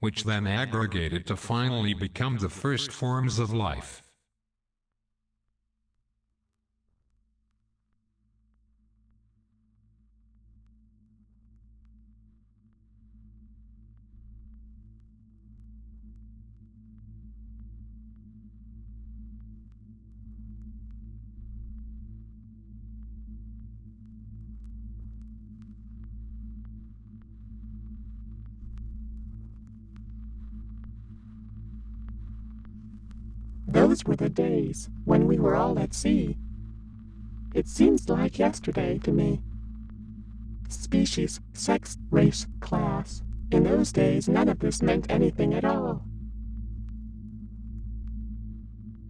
which then aggregated to finally become the first forms of life. Those were the days when we were all at sea. It seems like yesterday to me. Species, sex, race, class. In those days, none of this meant anything at all.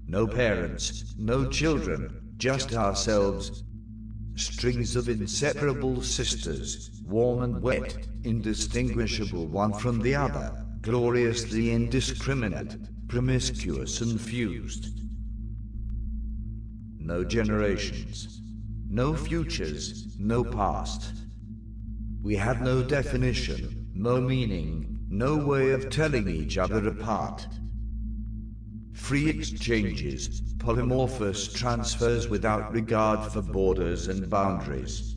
No parents, no children, just ourselves. Strings of inseparable sisters, warm and wet, indistinguishable one from the other, gloriously indiscriminate, promiscuous and fused. No generations, no futures, no past. We had no definition, no meaning, no way of telling each other apart. Free exchanges, polymorphous transfers without regard for borders and boundaries.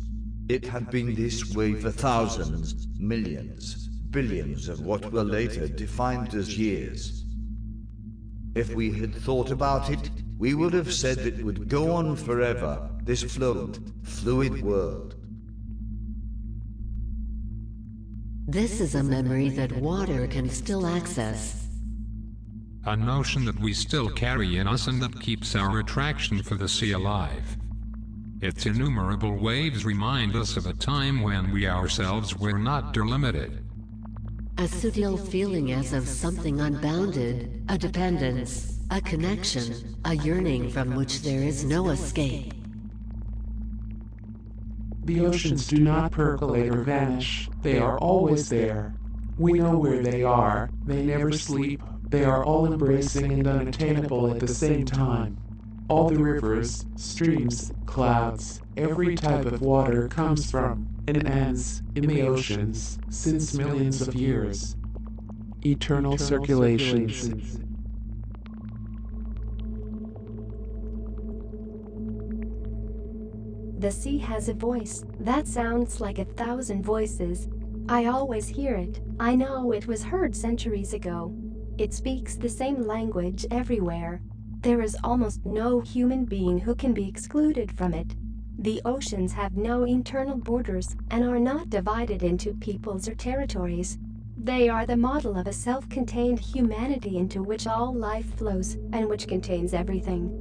It had been this way for thousands, millions, billions of what were later defined as years. If we had thought about it, we would have said it would go on forever, this fluid world. This is a memory that water can still access. A notion that we still carry in us and that keeps our attraction for the sea alive. Its innumerable waves remind us of a time when we ourselves were not delimited. A subtle feeling as of something unbounded, a dependence, a connection, a yearning from which there is no escape. The oceans do not percolate or vanish. They are always there. We know where they are. They never sleep. They are all embracing and unattainable at the same time. All the rivers, streams, clouds, every type of water comes from and ends in the oceans since millions of years. Eternal circulations. The sea has a voice that sounds like 1,000 voices. I always hear it. I know it was heard centuries ago. It speaks the same language everywhere. There is almost no human being who can be excluded from it. The oceans have no internal borders and are not divided into peoples or territories. They are the model of a self-contained humanity into which all life flows and which contains everything.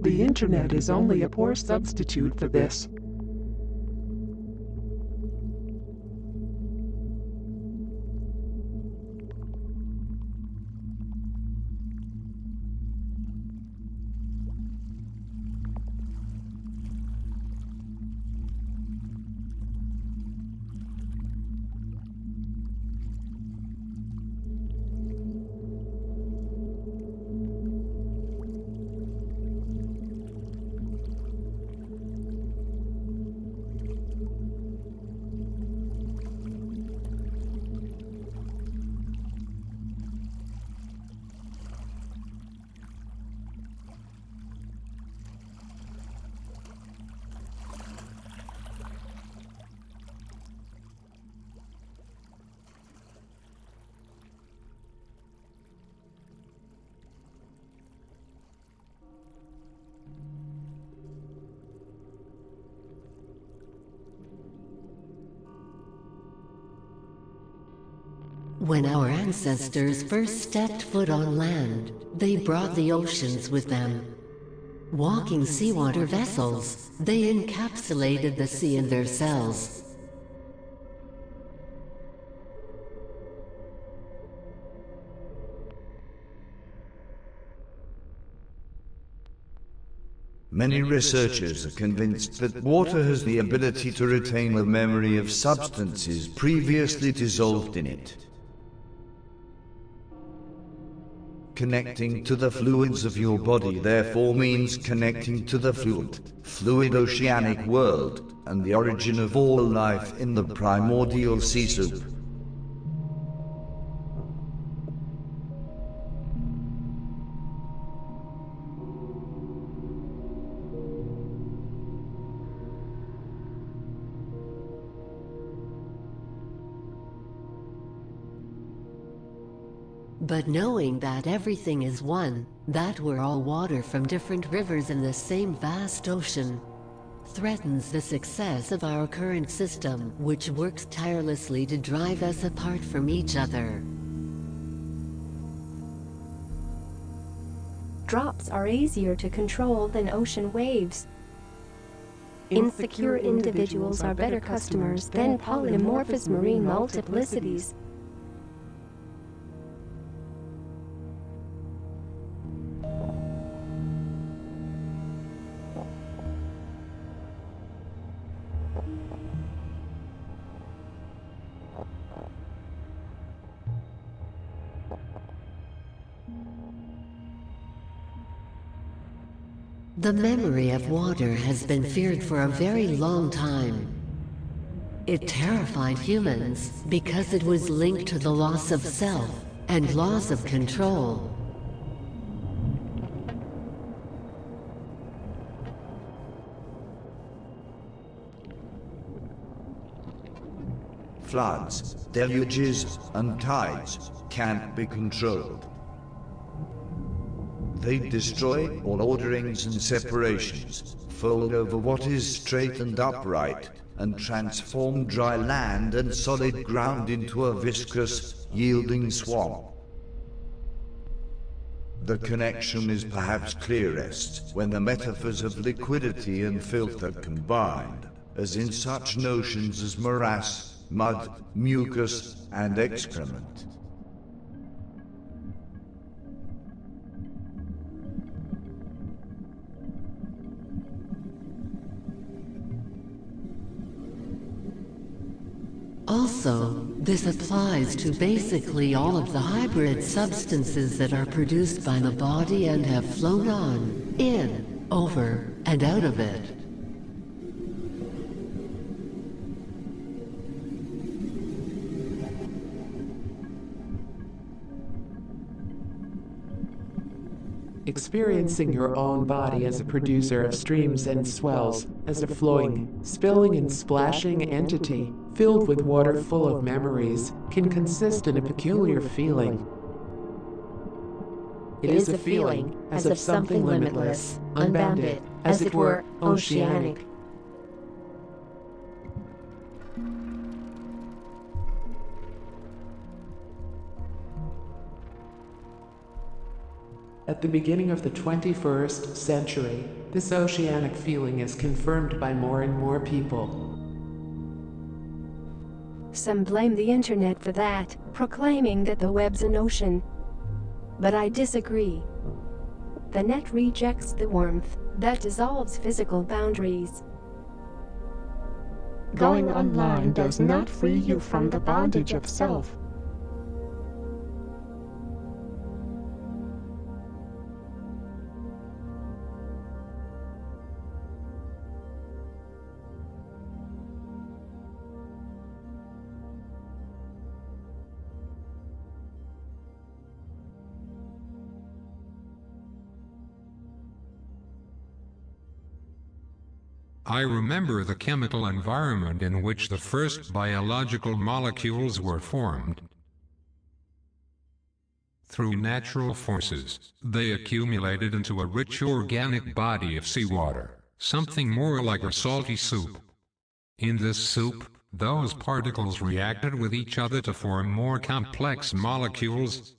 The internet is only a poor substitute for this. When our ancestors first stepped foot on land, they brought the oceans with them. Walking seawater vessels, they encapsulated the sea in their cells. Many researchers are convinced that water has the ability to retain the memory of substances previously dissolved in it. Connecting to the fluids of your body therefore means connecting to the fluid oceanic world and the origin of all life in the primordial sea soup. But knowing that everything is one, that we're all water from different rivers in the same vast ocean, threatens the success of our current system, which works tirelessly to drive us apart from each other. Drops are easier to control than ocean waves. Insecure individuals are better customers than polymorphous marine multiplicities. The memory of water has been feared for a very long time. It terrified humans because it was linked to the loss of self and loss of control. Floods, deluges, and tides can't be controlled. They destroy all orderings and separations, fold over what is straight and upright, and transform dry land and solid ground into a viscous, yielding swamp. The connection is perhaps clearest when the metaphors of liquidity and filth are combined, as in such notions as morass, mud, mucus, and excrement. Also, this applies to basically all of the hybrid substances that are produced by the body and have flown on, in, over, and out of it. Experiencing your own body as a producer of streams and swells, as a flowing, spilling and splashing entity, filled with water full of memories, can consist in a peculiar feeling. It is a feeling as of something limitless, unbounded, as it were, oceanic. At the beginning of the 21st century, this oceanic feeling is confirmed by more and more people. Some blame the internet for that, proclaiming that the web's an ocean. But I disagree. The net rejects the warmth that dissolves physical boundaries. Going online does not free you from the bondage of self. I remember the chemical environment in which the first biological molecules were formed. Through natural forces, they accumulated into a rich organic body of seawater, something more like a salty soup. In this soup, those particles reacted with each other to form more complex molecules,